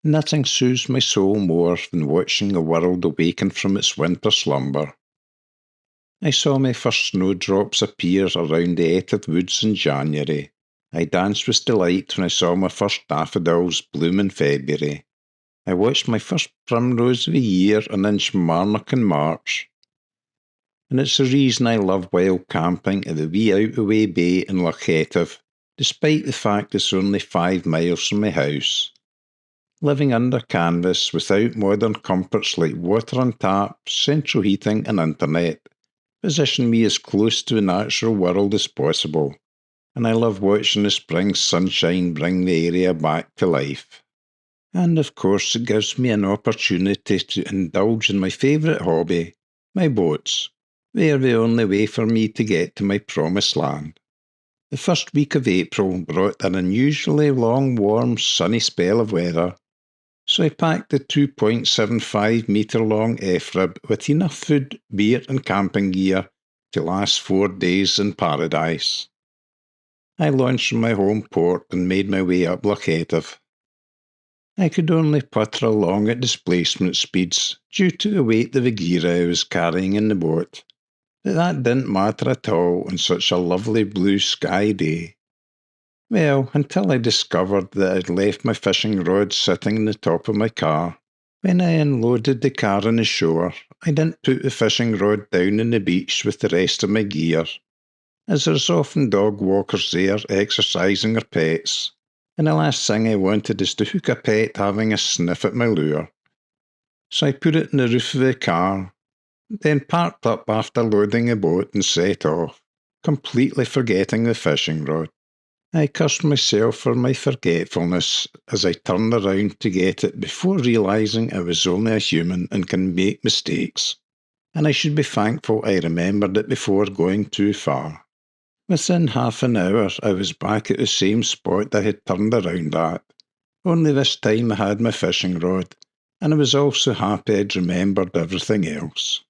Nothing soothes my soul more than watching the world awaken from its winter slumber. I saw my first snowdrops appear around the Etive woods in January. I danced with delight when I saw my first daffodils bloom in February. I watched my first primrose of the year in Inchmarnock in March. And it's the reason I love wild camping at the wee out-of-way bay in Loch Etive, despite the fact it's only 5 miles from my house. Living under canvas without modern comforts like water on tap, central heating and internet position me as close to the natural world as possible, and I love watching the spring sunshine bring the area back to life. And of course it gives me an opportunity to indulge in my favourite hobby, my boats. They are the only way for me to get to my promised land. The first week of April brought an unusually long, warm, sunny spell of weather, so I packed the 2.75 metre long F-rib with enough food, beer and camping gear to last 4 days in paradise. I launched from my home port and made my way up Loch Etive. I could only putter along at displacement speeds due to the weight of the gear I was carrying in the boat, but that didn't matter at all on such a lovely blue sky day. Well, until I discovered that I'd left my fishing rod sitting on the top of my car. When I unloaded the car on the shore, I didn't put the fishing rod down on the beach with the rest of my gear, as there's often dog walkers there exercising their pets, and the last thing I wanted is to hook a pet having a sniff at my lure. So I put it in the roof of the car, then parked up after loading the boat and set off, completely forgetting the fishing rod. I cursed myself for my forgetfulness as I turned around to get it before realising I was only a human and can make mistakes, and I should be thankful I remembered it before going too far. Within half an hour I was back at the same spot I had turned around at, only this time I had my fishing rod, and I was also happy I'd remembered everything else.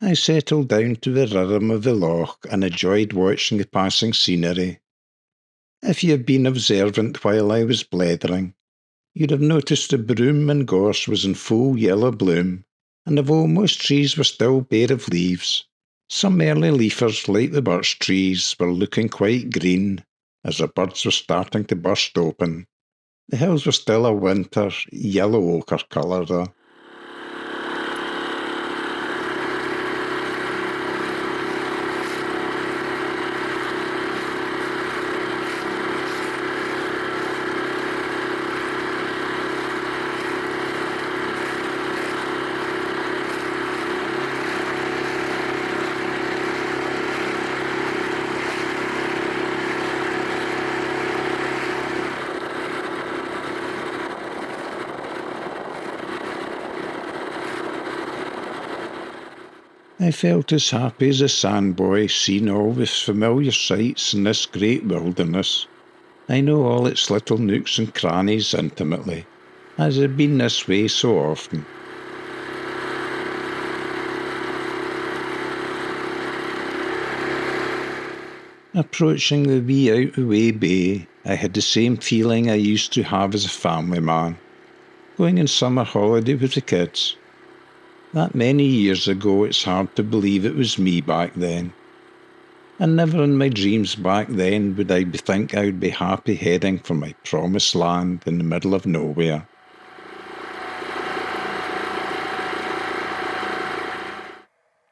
I settled down to the rhythm of the loch and enjoyed watching the passing scenery. If you had been observant while I was blethering, you'd have noticed the broom and gorse was in full yellow bloom, and although most trees were still bare of leaves, some early leafers like the birch trees were looking quite green as the buds were starting to burst open. The hills were still a winter yellow ochre colour though. I felt as happy as a sandboy seeing all the familiar sights in this great wilderness. I know all its little nooks and crannies intimately, as I've been this way so often. Approaching the wee out-of-the-way bay, I had the same feeling I used to have as a family man, going on summer holiday with the kids. That many years ago, it's hard to believe it was me back then. And never in my dreams back then would I think I would be happy heading for my promised land in the middle of nowhere.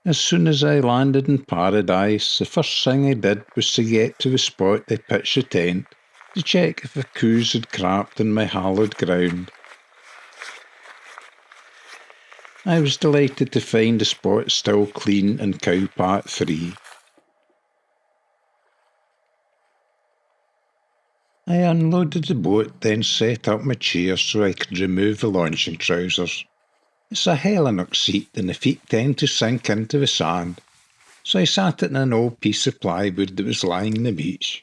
As soon as I landed in paradise, the first thing I did was to get to the spot I pitched the tent to check if the coos had crapped on my hallowed ground. I was delighted to find the spot still clean and cowpat free. I unloaded the boat, then set up my chair so I could remove the launching trousers. It's a Helinock seat and the feet tend to sink into the sand, so I sat in an old piece of plywood that was lying on the beach.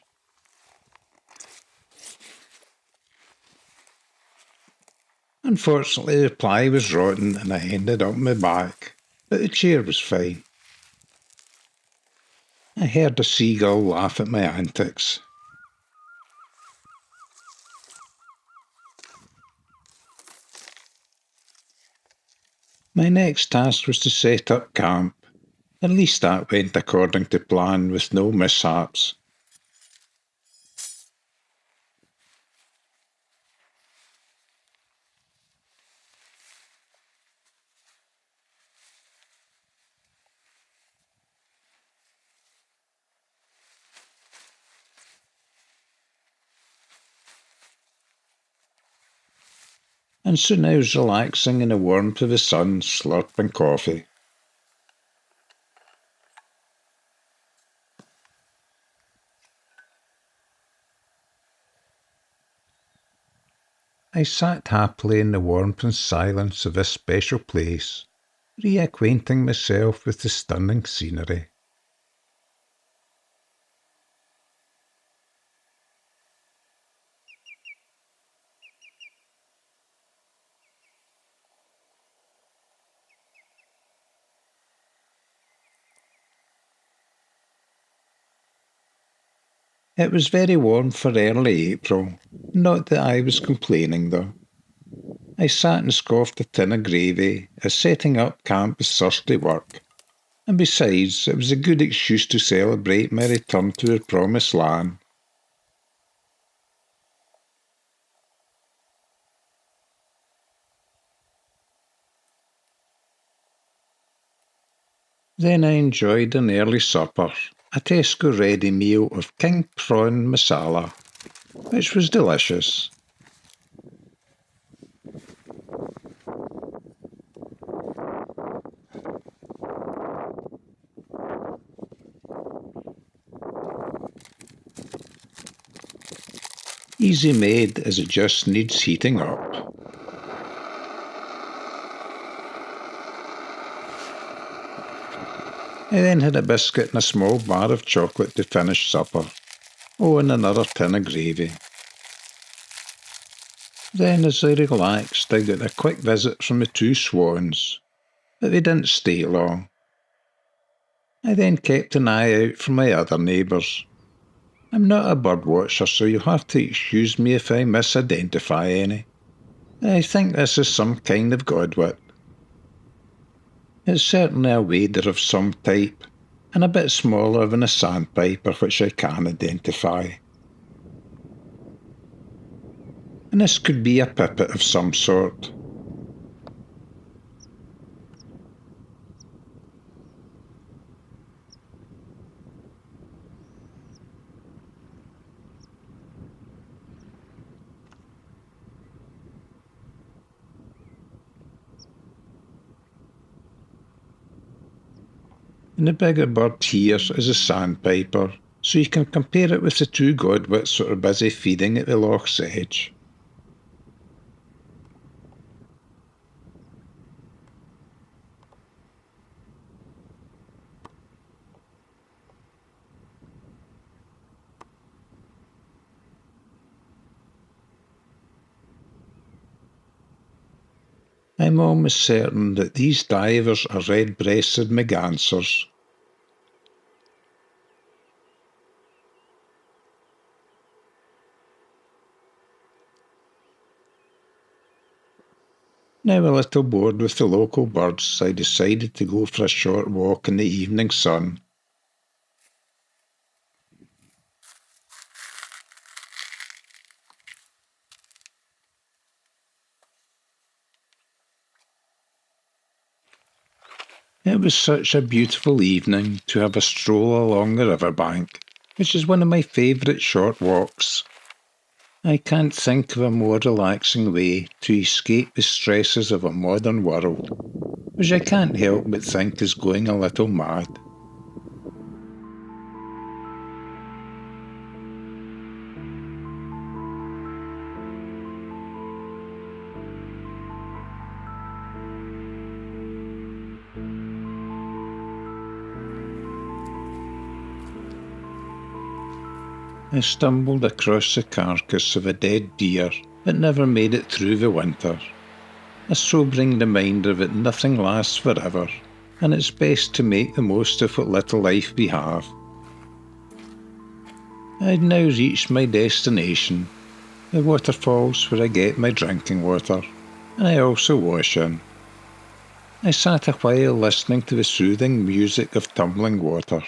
Unfortunately, the ply was rotten and I ended up on my back, but the chair was fine. I heard a seagull laugh at my antics. My next task was to set up camp. At least that went according to plan with no mishaps. And soon I was relaxing in the warmth of the sun, slurping coffee. I sat happily in the warmth and silence of this special place, reacquainting myself with the stunning scenery. It was very warm for early April, not that I was complaining though. I sat and scoffed a tin of gravy, as setting up camp was thirsty work, and besides, it was a good excuse to celebrate my return to the promised land. Then I enjoyed an early supper, a Tesco ready meal of king prawn masala, which was delicious. Easy made as it just needs heating up. I then had a biscuit and a small bar of chocolate to finish supper. Oh, and another tin of gravy. Then, as I relaxed, I got a quick visit from the two swans, but they didn't stay long. I then kept an eye out for my other neighbours. I'm not a bird watcher, so you'll have to excuse me if I misidentify any. I think this is some kind of godwit. It's certainly a wader of some type, and a bit smaller than a sandpiper, which I can identify. And this could be a pipit of some sort. And the bigger bird here is a sandpiper, so you can compare it with the two godwits that are busy feeding at the loch's edge. I'm almost certain that these divers are red-breasted mergansers. Now a little bored with the local birds, I decided to go for a short walk in the evening sun. It was such a beautiful evening to have a stroll along the riverbank, which is one of my favourite short walks. I can't think of a more relaxing way to escape the stresses of a modern world, which I can't help but think is going a little mad. I stumbled across the carcass of a dead deer that never made it through the winter. A sobering reminder that nothing lasts forever, and it's best to make the most of what little life we have. I'd now reached my destination, the waterfalls where I get my drinking water, and I also wash in. I sat a while listening to the soothing music of tumbling water.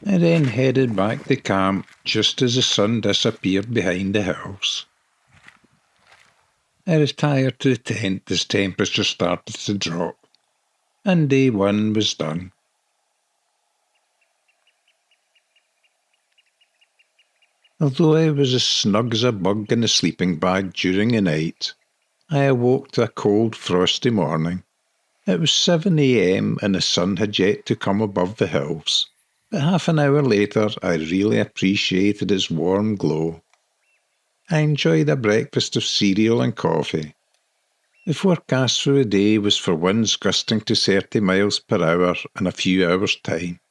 I then headed back to camp just as the sun disappeared behind the hills. I retired to the tent as temperatures started to drop, and day one was done. Although I was as snug as a bug in a sleeping bag during the night, I awoke to a cold, frosty morning. It was 7 a.m. and the sun had yet to come above the hills, but half an hour later I really appreciated its warm glow. I enjoyed a breakfast of cereal and coffee. The forecast for the day was for winds gusting to 30 miles per hour in a few hours' time,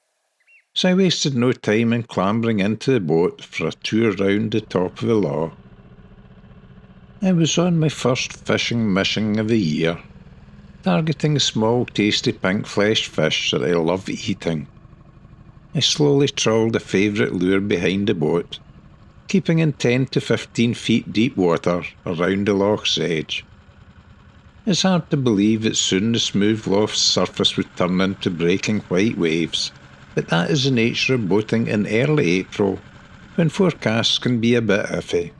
so I wasted no time in clambering into the boat for a tour round the top of the loch. I was on my first fishing mission of the year, targeting small tasty pink-fleshed fish that I love eating. I slowly trawled a favourite lure behind the boat, keeping in 10 to 15 feet deep water around the loch's edge. It's hard to believe that soon the smooth loch's surface would turn into breaking white waves, but that is the nature of boating in early April, when forecasts can be a bit iffy.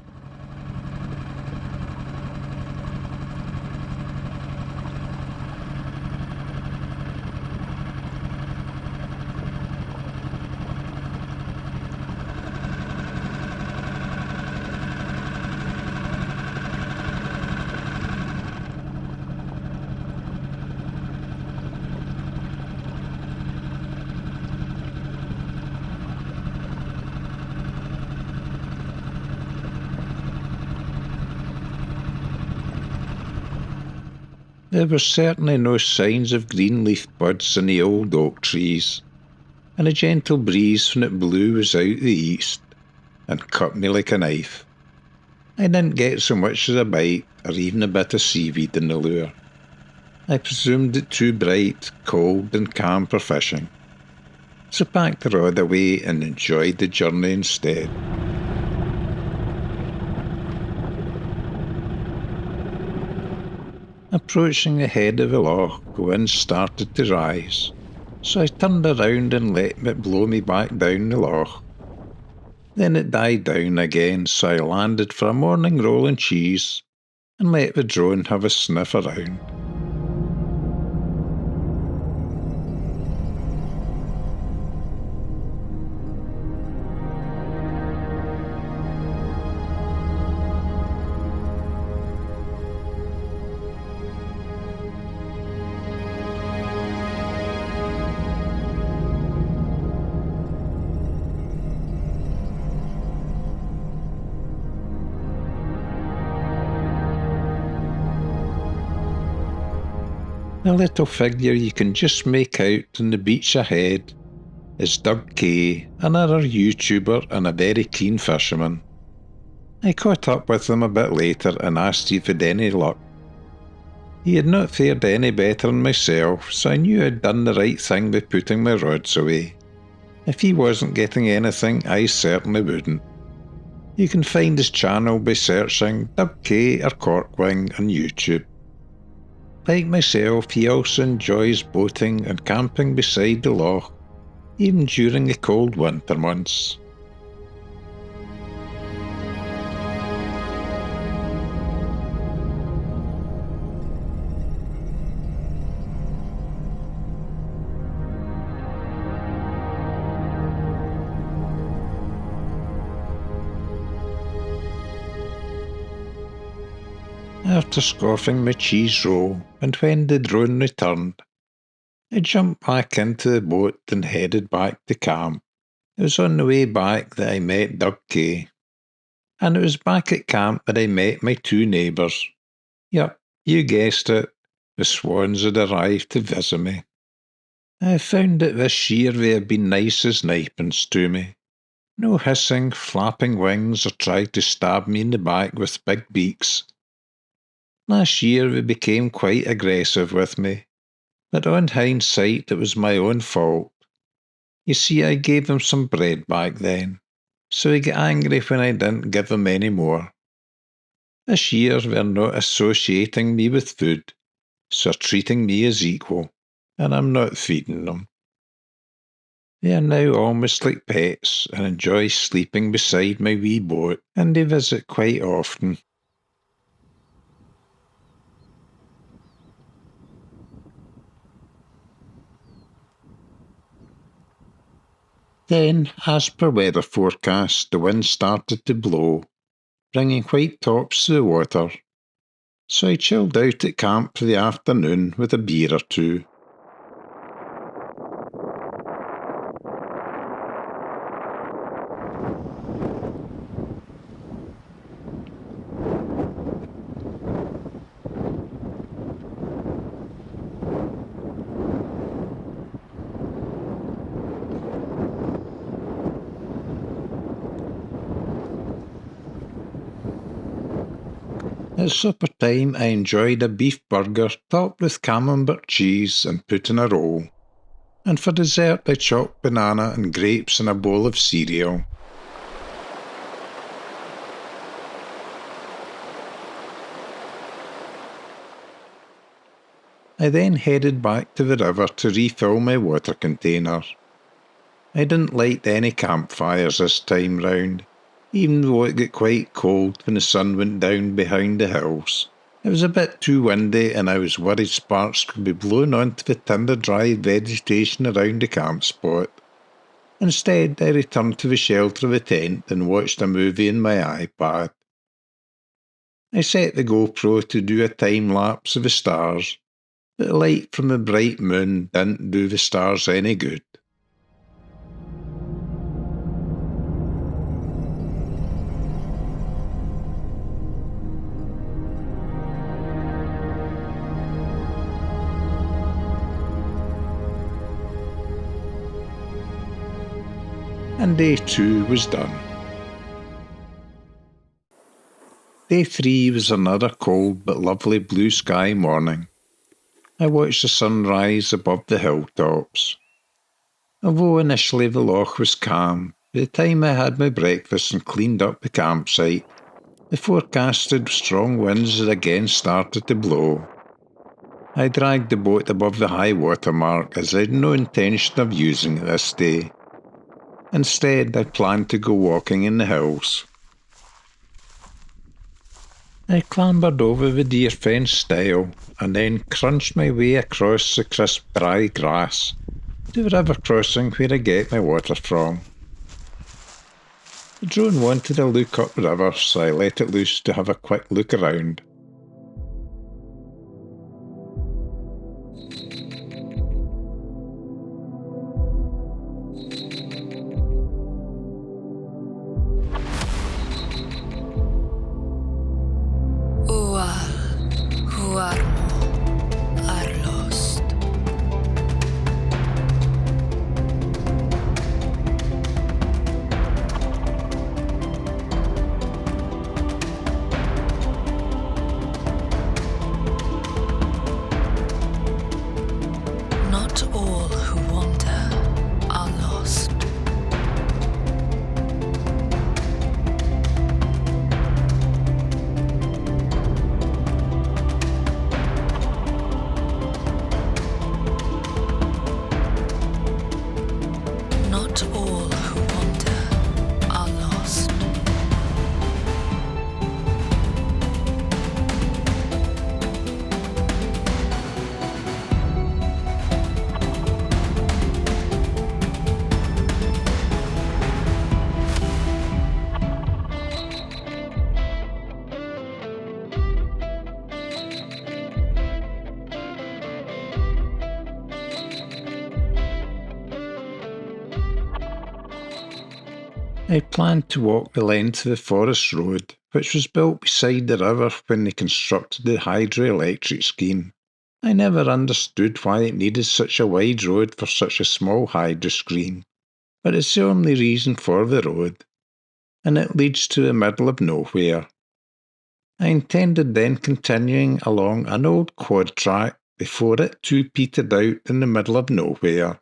There were certainly no signs of green-leafed buds in the old oak trees, and a gentle breeze when it blew was out the east, and cut me like a knife. I didn't get so much as a bite, or even a bit of seaweed in the lure. I presumed it too bright, cold, and calm for fishing, so packed the rod away and enjoyed the journey instead. Approaching the head of the loch, the wind started to rise, so I turned around and let it blow me back down the loch. Then it died down again, so I landed for a morning roll and cheese and let the drone have a sniff around. The little figure you can just make out on the beach ahead is Doug Kay, another YouTuber and a very keen fisherman. I caught up with him a bit later and asked if he'd any luck. He had not fared any better than myself, so I knew I'd done the right thing by putting my rods away. If he wasn't getting anything, I certainly wouldn't. You can find his channel by searching Doug Kay or Corkwing on YouTube. Like myself, he also enjoys boating and camping beside the loch, even during the cold winter months. After scoffing my cheese roll, and when the drone returned, I jumped back into the boat and headed back to camp. It was on the way back that I met Doug Kay. And it was back at camp that I met my two neighbours. Yup, you guessed it, the swans had arrived to visit me. I found that this year they have been nice as ninepence to me. No hissing, flapping wings or trying to stab me in the back with big beaks. Last year they became quite aggressive with me, but on hindsight it was my own fault. You see, I gave him some bread back then, so he got angry when I didn't give him any more. This year we're not associating me with food, so treating me as equal, and I'm not feeding them. They are now almost like pets and enjoy sleeping beside my wee boat, and they visit quite often. Then, as per weather forecast, the wind started to blow, bringing white tops to the water, so I chilled out at camp for the afternoon with a beer or two. At supper time, I enjoyed a beef burger topped with camembert cheese and put in a roll. And for dessert, I chopped banana and grapes in a bowl of cereal. I then headed back to the river to refill my water container. I didn't light any campfires this time round, even though it got quite cold when the sun went down behind the hills. It was a bit too windy and I was worried sparks could be blown onto the tinder-dry vegetation around the camp spot. Instead, I returned to the shelter of the tent and watched a movie on my iPad. I set the GoPro to do a time-lapse of the stars, but the light from the bright moon didn't do the stars any good. And day 2 was done. Day 3 was another cold but lovely blue sky morning. I watched the sun rise above the hilltops. Although initially the loch was calm, by the time I had my breakfast and cleaned up the campsite, the forecasted strong winds had again started to blow. I dragged the boat above the high water mark as I had no intention of using it this day. Instead, I planned to go walking in the hills. I clambered over the deer fence stile and then crunched my way across the crisp dry grass to the river crossing where I get my water from. The drone wanted to look up the river, so I let it loose to have a quick look around. Not all who wander are lost. Not all who wander are lost. I planned to walk the length of the forest road, which was built beside the river when they constructed the hydroelectric scheme. I never understood why it needed such a wide road for such a small hydro scheme, but it's the only reason for the road, and it leads to the middle of nowhere. I intended then continuing along an old quad track before it too petered out in the middle of nowhere.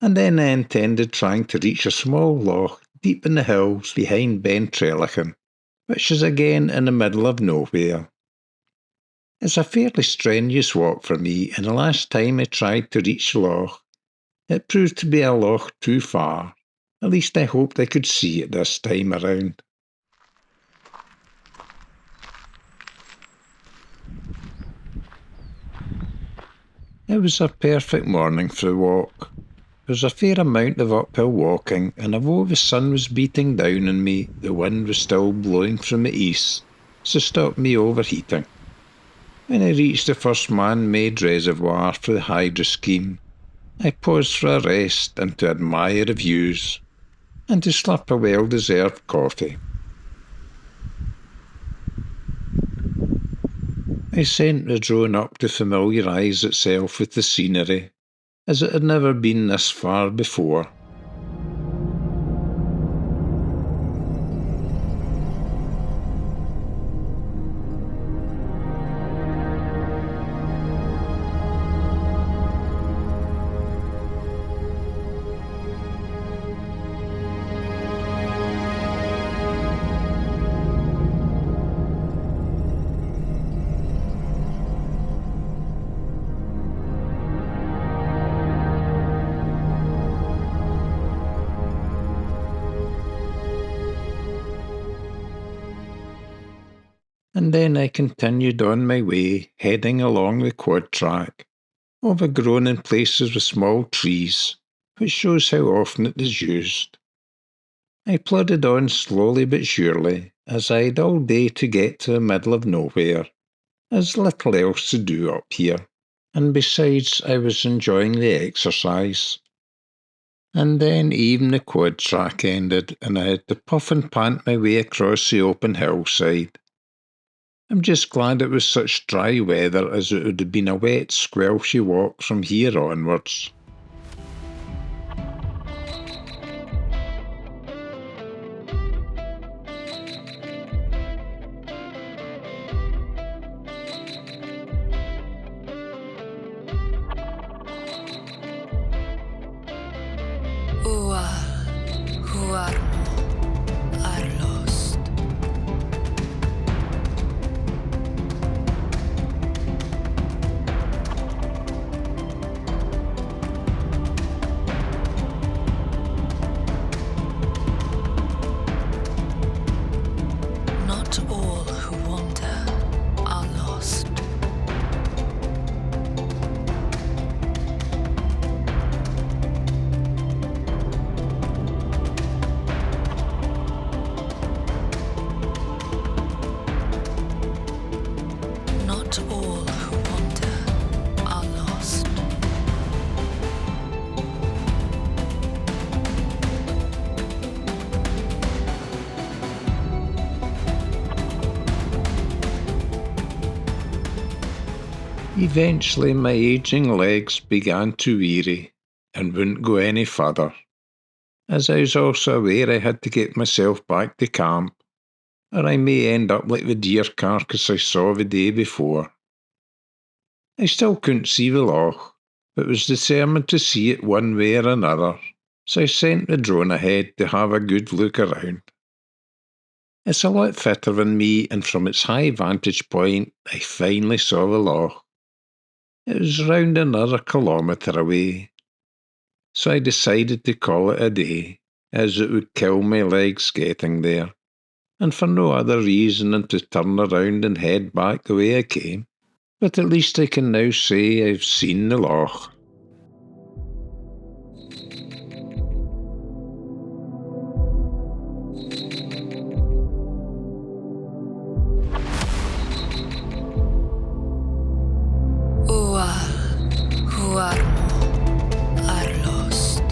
and then I intended trying to reach a small loch deep in the hills behind Ben Trellichan, which is again in the middle of nowhere. It's a fairly strenuous walk for me, and the last time I tried to reach the loch, it proved to be a loch too far. At least I hoped I could see it this time around. It was a perfect morning for a walk. There was a fair amount of uphill walking, and although the sun was beating down on me, the wind was still blowing from the east, to stop me overheating. When I reached the first man-made reservoir for the hydro scheme, I paused for a rest and to admire the views, and to slurp a well-deserved coffee. I sent the drone up to familiarise itself with the scenery, as it had never been this far before. And then I continued on my way, heading along the quad track, overgrown in places with small trees, which shows how often it is used. I plodded on slowly but surely, as I had all day to get to the middle of nowhere. There's little else to do up here, and besides I was enjoying the exercise. And then even the quad track ended, and I had to puff and pant my way across the open hillside. I'm just glad it was such dry weather, as it would have been a wet, squelchy walk from here onwards. Who are lost. Not all who wander are lost. Not all who wander are lost. Eventually my ageing legs began to weary, and wouldn't go any further, as I was also aware I had to get myself back to camp, or I may end up like the deer carcass I saw the day before. I still couldn't see the loch, but was determined to see it one way or another, so I sent the drone ahead to have a good look around. It's a lot fitter than me, and from its high vantage point I finally saw the loch. It was around another kilometre away, so I decided to call it a day, as it would kill my legs getting there, and for no other reason than to turn around and head back the way I came. But at least I can now say I've seen the loch. Who are lost.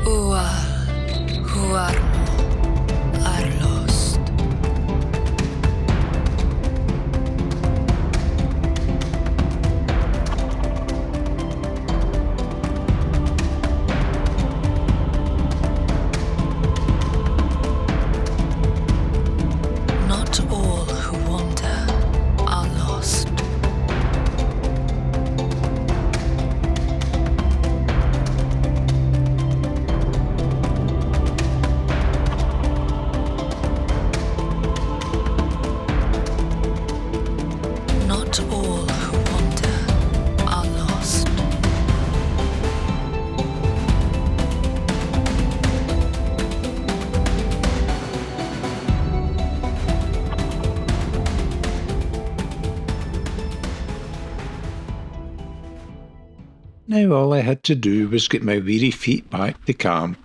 Ual, huarmo, are lost. Not all who wander are lost. Not all who wander are lost. Now all I had to do was get my weary feet back to camp.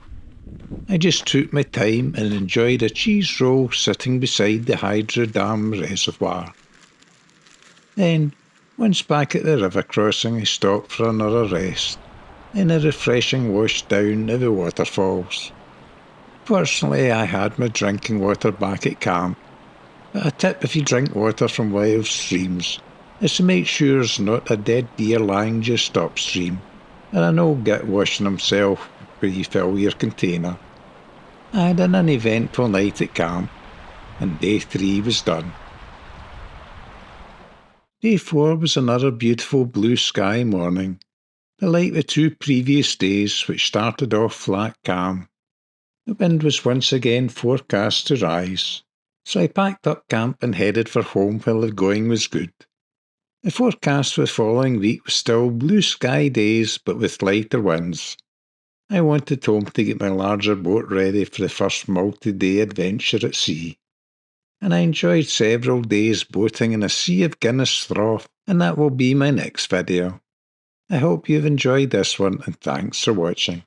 I just took my time and enjoyed a cheese roll sitting beside the Hydro Dam reservoir. Then, once back at the river crossing, I stopped for another rest and a refreshing wash down at the waterfalls. Fortunately, I had my drinking water back at camp, but a tip if you drink water from wild streams is to make sure there's not a dead deer lying just upstream, or an old git washing himself where you fill your container. I had an uneventful night at camp, and day 3 was done. Day 4 was another beautiful blue sky morning, but like the 2 previous days which started off flat calm. The wind was once again forecast to rise, so I packed up camp and headed for home while the going was good. The forecast for the following week was still blue sky days but with lighter winds. I wanted home to get my larger boat ready for the first multi-day adventure at sea. And I enjoyed several days boating in a sea of Guinness froth, and that will be my next video. I hope you've enjoyed this one, and thanks for watching.